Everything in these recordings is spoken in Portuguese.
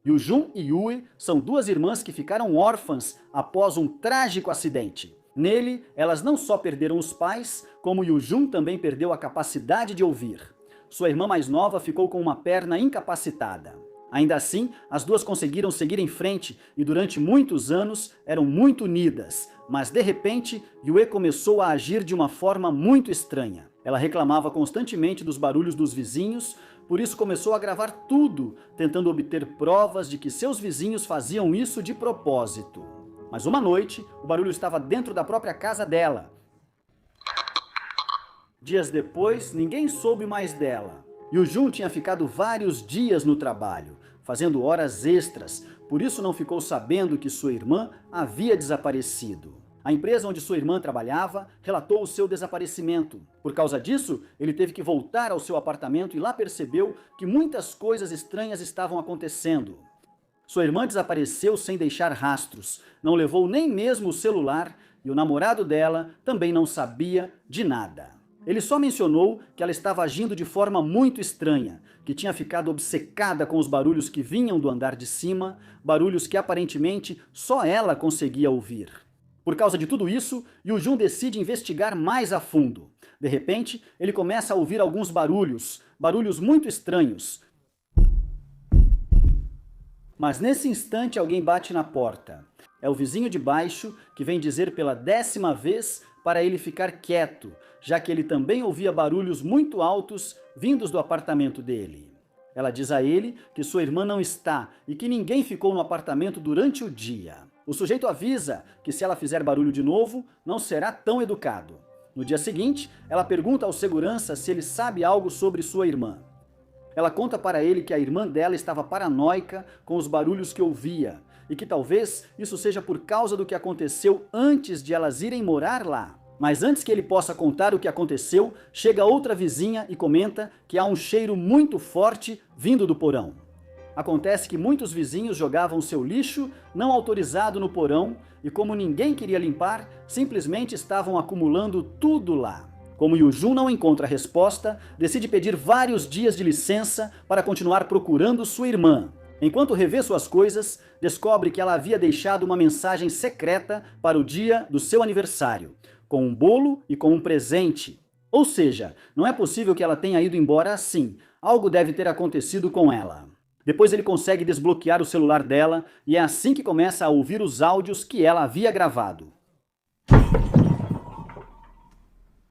Yu-jun e Yue são duas irmãs que ficaram órfãs após um trágico acidente. Nele, elas não só perderam os pais, como Yu-jun também perdeu a capacidade de ouvir. Sua irmã mais nova ficou com uma perna incapacitada. Ainda assim, as duas conseguiram seguir em frente e durante muitos anos eram muito unidas, mas de repente, Yue começou a agir de uma forma muito estranha. Ela reclamava constantemente dos barulhos dos vizinhos, por isso começou a gravar tudo, tentando obter provas de que seus vizinhos faziam isso de propósito. Mas uma noite, o barulho estava dentro da própria casa dela. Dias depois, ninguém soube mais dela. Yu-jun tinha ficado vários dias no trabalho, fazendo horas extras, por isso não ficou sabendo que sua irmã havia desaparecido. A empresa onde sua irmã trabalhava relatou o seu desaparecimento. Por causa disso, ele teve que voltar ao seu apartamento e lá percebeu que muitas coisas estranhas estavam acontecendo. Sua irmã desapareceu sem deixar rastros, não levou nem mesmo o celular e o namorado dela também não sabia de nada. Ele só mencionou que ela estava agindo de forma muito estranha, que tinha ficado obcecada com os barulhos que vinham do andar de cima, barulhos que aparentemente só ela conseguia ouvir. Por causa de tudo isso, Yu-jun decide investigar mais a fundo. De repente, ele começa a ouvir alguns barulhos muito estranhos. Mas nesse instante alguém bate na porta. É o vizinho de baixo que vem dizer pela 10ª vez para ele ficar quieto, já que ele também ouvia barulhos muito altos vindos do apartamento dele. Ela diz a ele que sua irmã não está e que ninguém ficou no apartamento durante o dia. O sujeito avisa que se ela fizer barulho de novo, não será tão educado. No dia seguinte, ela pergunta ao segurança se ele sabe algo sobre sua irmã. Ela conta para ele que a irmã dela estava paranoica com os barulhos que ouvia e que talvez isso seja por causa do que aconteceu antes de elas irem morar lá. Mas antes que ele possa contar o que aconteceu, chega outra vizinha e comenta que há um cheiro muito forte vindo do porão. Acontece que muitos vizinhos jogavam seu lixo não autorizado no porão e como ninguém queria limpar, simplesmente estavam acumulando tudo lá. Como Yu-jun não encontra resposta, decide pedir vários dias de licença para continuar procurando sua irmã. Enquanto revê suas coisas, descobre que ela havia deixado uma mensagem secreta para o dia do seu aniversário, com um bolo e com um presente. Ou seja, não é possível que ela tenha ido embora assim. Algo deve ter acontecido com ela. Depois ele consegue desbloquear o celular dela e é assim que começa a ouvir os áudios que ela havia gravado.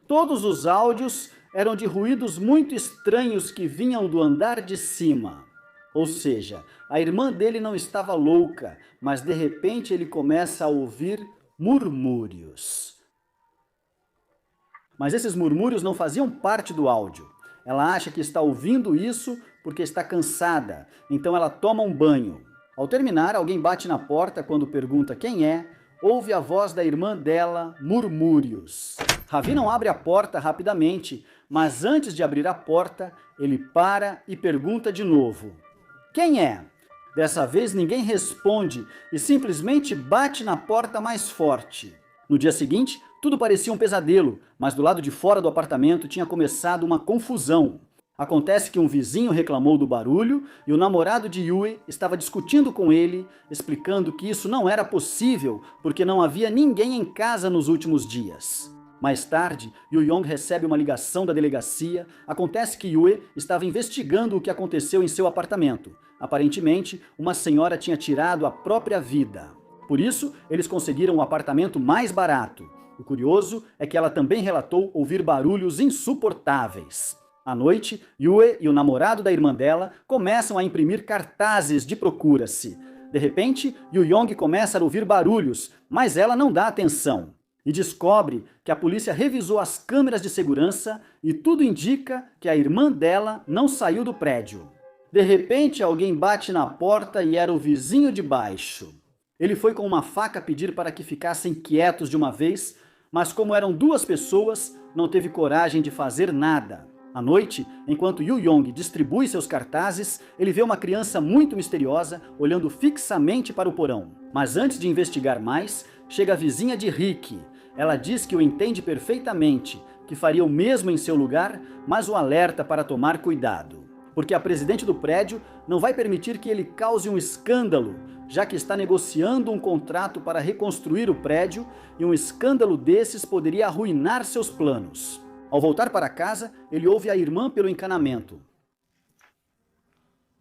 Todos os áudios eram de ruídos muito estranhos que vinham do andar de cima. Ou seja, a irmã dele não estava louca, mas de repente ele começa a ouvir murmúrios. Mas esses murmúrios não faziam parte do áudio. Ela acha que está ouvindo isso porque está cansada, então ela toma um banho. Ao terminar, alguém bate na porta quando pergunta quem é, ouve a voz da irmã dela, murmúrios. Ravi não abre a porta rapidamente, mas antes de abrir a porta, ele para e pergunta de novo. Quem é? Dessa vez ninguém responde e simplesmente bate na porta mais forte. No dia seguinte, tudo parecia um pesadelo, mas do lado de fora do apartamento tinha começado uma confusão. Acontece que um vizinho reclamou do barulho e o namorado de Yue estava discutindo com ele, explicando que isso não era possível porque não havia ninguém em casa nos últimos dias. Mais tarde, Yu-yong recebe uma ligação da delegacia. Acontece que Yue estava investigando o que aconteceu em seu apartamento. Aparentemente, uma senhora tinha tirado a própria vida. Por isso, eles conseguiram um apartamento mais barato. O curioso é que ela também relatou ouvir barulhos insuportáveis. À noite, Yue e o namorado da irmã dela começam a imprimir cartazes de procura-se. De repente, Yu-yong começa a ouvir barulhos, mas ela não dá atenção. E descobre que a polícia revisou as câmeras de segurança e tudo indica que a irmã dela não saiu do prédio. De repente, alguém bate na porta e era o vizinho de baixo. Ele foi com uma faca pedir para que ficassem quietos de uma vez, mas como eram duas pessoas, não teve coragem de fazer nada. À noite, enquanto Yu-yong distribui seus cartazes, ele vê uma criança muito misteriosa olhando fixamente para o porão. Mas antes de investigar mais, chega a vizinha de Rick. Ela diz que o entende perfeitamente, que faria o mesmo em seu lugar, mas o alerta para tomar cuidado. porque a presidente do prédio não vai permitir que ele cause um escândalo, já que está negociando um contrato para reconstruir o prédio e um escândalo desses poderia arruinar seus planos. Ao voltar para casa, ele ouve a irmã pelo encanamento.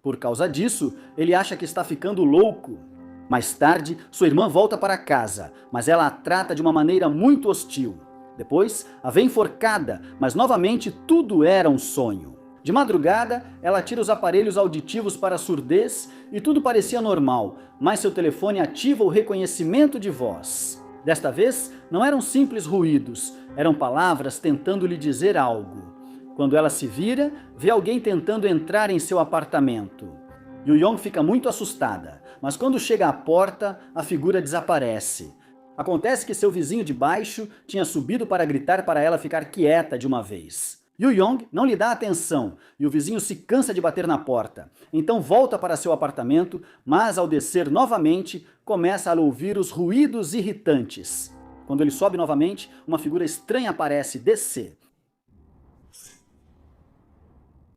Por causa disso, ele acha que está ficando louco. Mais tarde, sua irmã volta para casa, mas ela a trata de uma maneira muito hostil. Depois, a vê enforcada, mas novamente tudo era um sonho. De madrugada, ela tira os aparelhos auditivos para a surdez e tudo parecia normal, mas seu telefone ativa o reconhecimento de voz. Desta vez, não eram simples ruídos, eram palavras tentando lhe dizer algo. Quando ela se vira, vê alguém tentando entrar em seu apartamento. Yu-yong fica muito assustada, mas quando chega à porta, a figura desaparece. Acontece que seu vizinho de baixo tinha subido para gritar para ela ficar quieta de uma vez. Yu-yong não lhe dá atenção e o vizinho se cansa de bater na porta. Então volta para seu apartamento, mas ao descer novamente, começa a ouvir os ruídos irritantes. Quando ele sobe novamente, uma figura estranha aparece descer.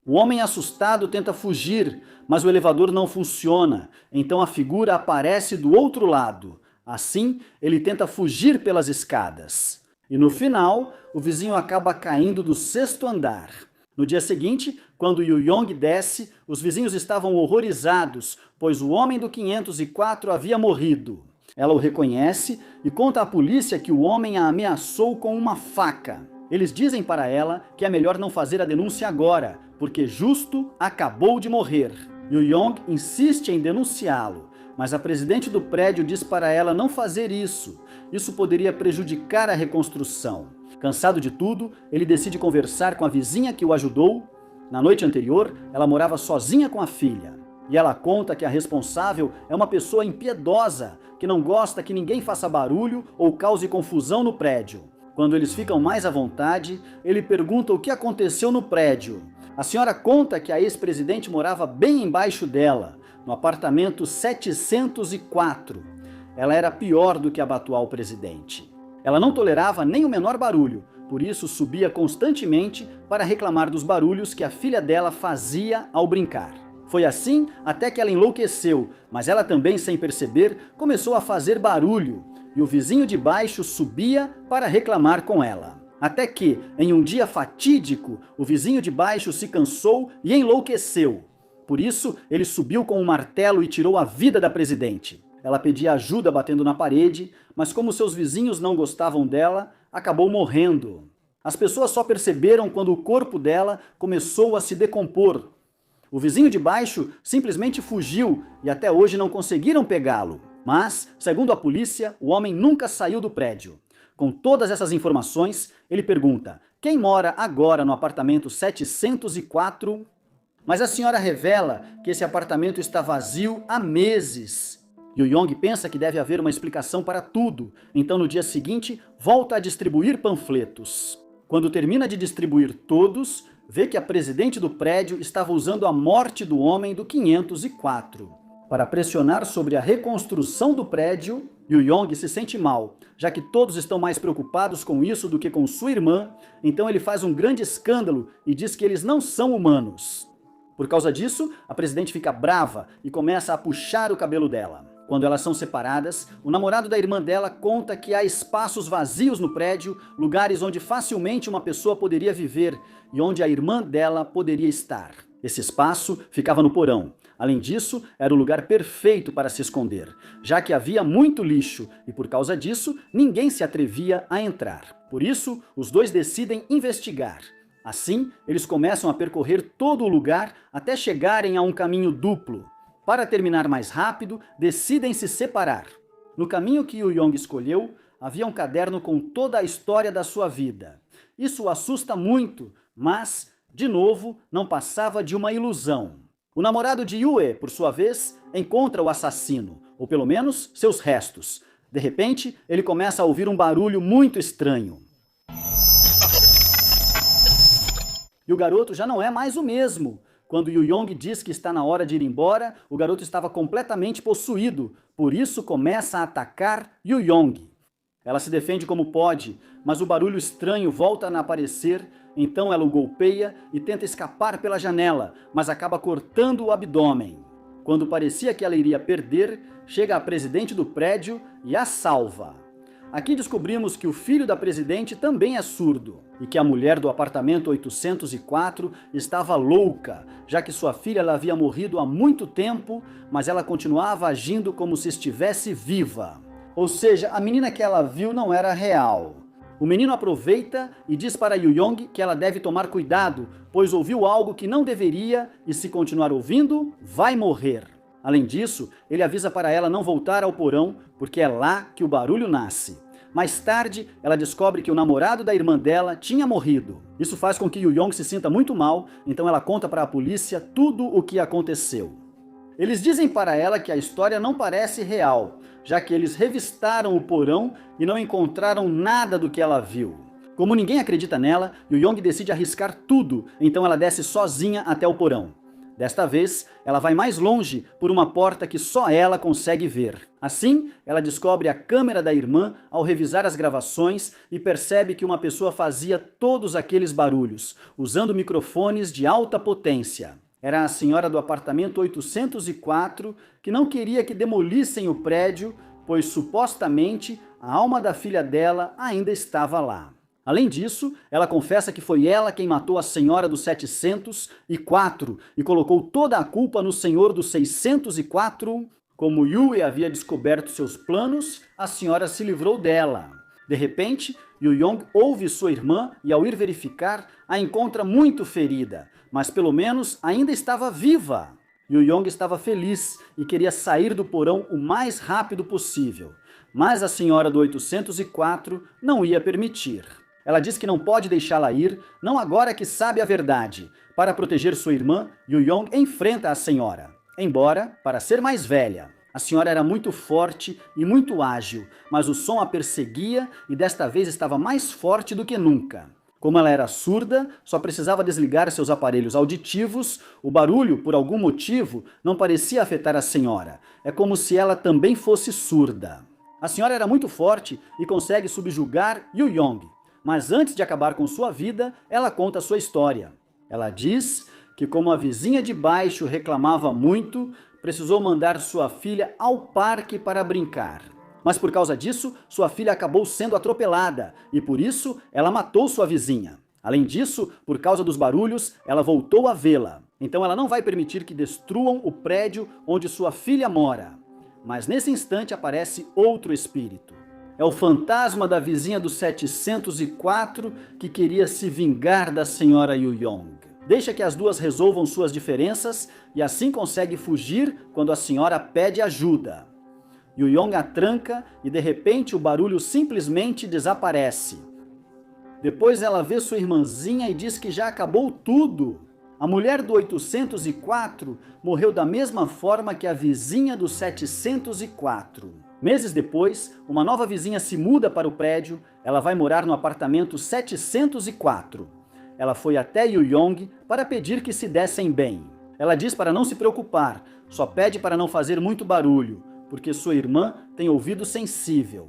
O homem assustado tenta fugir, mas o elevador não funciona, então a figura aparece do outro lado. Assim, ele tenta fugir pelas escadas. E no final, o vizinho acaba caindo do 6º andar. No dia seguinte, quando Yu-yong desce, os vizinhos estavam horrorizados, pois o homem do 504 havia morrido. Ela o reconhece e conta à polícia que o homem a ameaçou com uma faca. Eles dizem para ela que é melhor não fazer a denúncia agora, porque justo acabou de morrer. Yu-yong insiste em denunciá-lo, mas a presidente do prédio diz para ela não fazer isso. Isso poderia prejudicar a reconstrução. Cansado de tudo, ele decide conversar com a vizinha que o ajudou. Na noite anterior, ela morava sozinha com a filha. E ela conta que a responsável é uma pessoa impiedosa, que não gosta que ninguém faça barulho ou cause confusão no prédio. Quando eles ficam mais à vontade, ele pergunta o que aconteceu no prédio. A senhora conta que a ex-presidente morava bem embaixo dela, no apartamento 704. Ela era pior do que a atual presidente. Ela não tolerava nem o menor barulho, por isso subia constantemente para reclamar dos barulhos que a filha dela fazia ao brincar. Foi assim até que ela enlouqueceu, mas ela também, sem perceber, começou a fazer barulho, e o vizinho de baixo subia para reclamar com ela. Até que, em um dia fatídico, o vizinho de baixo se cansou e enlouqueceu. Por isso, ele subiu com um martelo e tirou a vida da presidente. Ela pedia ajuda batendo na parede, mas como seus vizinhos não gostavam dela, acabou morrendo. As pessoas só perceberam quando o corpo dela começou a se decompor. O vizinho de baixo simplesmente fugiu e até hoje não conseguiram pegá-lo. Mas, segundo a polícia, o homem nunca saiu do prédio. Com todas essas informações, ele pergunta: quem mora agora no apartamento 704? Mas a senhora revela que esse apartamento está vazio há meses. Yu-yong pensa que deve haver uma explicação para tudo, então no dia seguinte volta a distribuir panfletos. Quando termina de distribuir todos, vê que a presidente do prédio estava usando a morte do homem do 504. Para pressionar sobre a reconstrução do prédio, Yu-yong se sente mal, já que todos estão mais preocupados com isso do que com sua irmã, então ele faz um grande escândalo e diz que eles não são humanos. Por causa disso, a presidente fica brava e começa a puxar o cabelo dela. Quando elas são separadas, o namorado da irmã dela conta que há espaços vazios no prédio, lugares onde facilmente uma pessoa poderia viver e onde a irmã dela poderia estar. Esse espaço ficava no porão. Além disso, era o lugar perfeito para se esconder, já que havia muito lixo e por causa disso, ninguém se atrevia a entrar. Por isso, os dois decidem investigar. Assim, eles começam a percorrer todo o lugar até chegarem a um caminho duplo. Para terminar mais rápido, decidem se separar. No caminho que Yu-yong escolheu, havia um caderno com toda a história da sua vida. Isso o assusta muito, mas, de novo, não passava de uma ilusão. O namorado de Yue, por sua vez, encontra o assassino, ou pelo menos seus restos. De repente, ele começa a ouvir um barulho muito estranho. E o garoto já não é mais o mesmo. Quando Yu-yong diz que está na hora de ir embora, o garoto estava completamente possuído, por isso começa a atacar Yu-yong. Ela se defende como pode, mas o barulho estranho volta a aparecer, Então ela o golpeia e tenta escapar pela janela, mas acaba cortando o abdômen. Quando parecia que ela iria perder, chega a presidente do prédio e a salva. Aqui descobrimos que o filho da presidente também é surdo e que a mulher do apartamento 804 estava louca, já que sua filha ela havia morrido há muito tempo, mas ela continuava agindo como se estivesse viva. Ou seja, a menina que ela viu não era real. O menino aproveita e diz para Yu-yong que ela deve tomar cuidado, pois ouviu algo que não deveria e se continuar ouvindo, vai morrer. Além disso, ele avisa para ela não voltar ao porão, porque é lá que o barulho nasce. Mais tarde, ela descobre que o namorado da irmã dela tinha morrido. Isso faz com que Yu-yong se sinta muito mal, então ela conta para a polícia tudo o que aconteceu. Eles dizem para ela que a história não parece real, já que eles revistaram o porão e não encontraram nada do que ela viu. Como ninguém acredita nela, Yu-yong decide arriscar tudo, então ela desce sozinha até o porão. Desta vez, ela vai mais longe por uma porta que só ela consegue ver. Assim, ela descobre a câmera da irmã ao revisar as gravações e percebe que uma pessoa fazia todos aqueles barulhos, usando microfones de alta potência. Era a senhora do apartamento 804 que não queria que demolissem o prédio, pois supostamente a alma da filha dela ainda estava lá. Além disso, ela confessa que foi ela quem matou a senhora do 704 e colocou toda a culpa no senhor do 604. Como Yue havia descoberto seus planos, a senhora se livrou dela. De repente, Yu-yong ouve sua irmã e, ao ir verificar, a encontra muito ferida, mas pelo menos ainda estava viva. Yu-yong estava feliz e queria sair do porão o mais rápido possível, mas a senhora do 804 não ia permitir. Ela diz que não pode deixá-la ir, não agora que sabe a verdade. Para proteger sua irmã, Yu-yong enfrenta a senhora. Embora, para ser mais velha, a senhora era muito forte e muito ágil, mas o som a perseguia e desta vez estava mais forte do que nunca. Como ela era surda, só precisava desligar seus aparelhos auditivos, o barulho, por algum motivo, não parecia afetar a senhora. É como se ela também fosse surda. A senhora era muito forte e consegue subjugar Yu-yong. Mas antes de acabar com sua vida, ela conta sua história. Ela diz que como a vizinha de baixo reclamava muito, precisou mandar sua filha ao parque para brincar. Mas por causa disso, sua filha acabou sendo atropelada e por isso ela matou sua vizinha. Além disso, por causa dos barulhos, ela voltou a vê-la. Então ela não vai permitir que destruam o prédio onde sua filha mora. Mas nesse instante aparece outro espírito. É o fantasma da vizinha do 704 que queria se vingar da senhora Yu-yong. Deixa que as duas resolvam suas diferenças e assim consegue fugir quando a senhora pede ajuda. Yu-yong a tranca e de repente o barulho simplesmente desaparece. Depois ela vê sua irmãzinha e diz que já acabou tudo. A mulher do 804 morreu da mesma forma que a vizinha do 704. Meses depois, uma nova vizinha se muda para o prédio, ela vai morar no apartamento 704. Ela foi até Yu-yong para pedir que se dessem bem. Ela diz para não se preocupar, só pede para não fazer muito barulho, porque sua irmã tem ouvido sensível.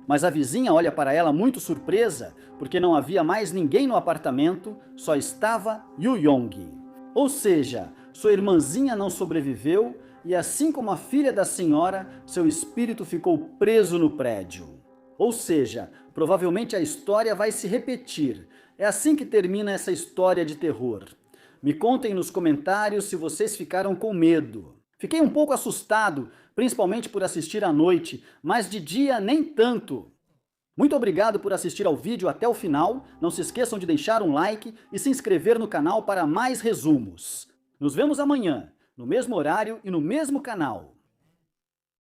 Mas a vizinha olha para ela muito surpresa, porque não havia mais ninguém no apartamento, só estava Yu-yong. Ou seja, sua irmãzinha não sobreviveu e assim como a filha da senhora, seu espírito ficou preso no prédio. Ou seja, provavelmente a história vai se repetir. É assim que termina essa história de terror. Me contem nos comentários se vocês ficaram com medo. Fiquei um pouco assustado, principalmente por assistir à noite, mas de dia nem tanto. Muito obrigado por assistir ao vídeo até o final. Não se esqueçam de deixar um like e se inscrever no canal para mais resumos. Nos vemos amanhã, no mesmo horário e no mesmo canal.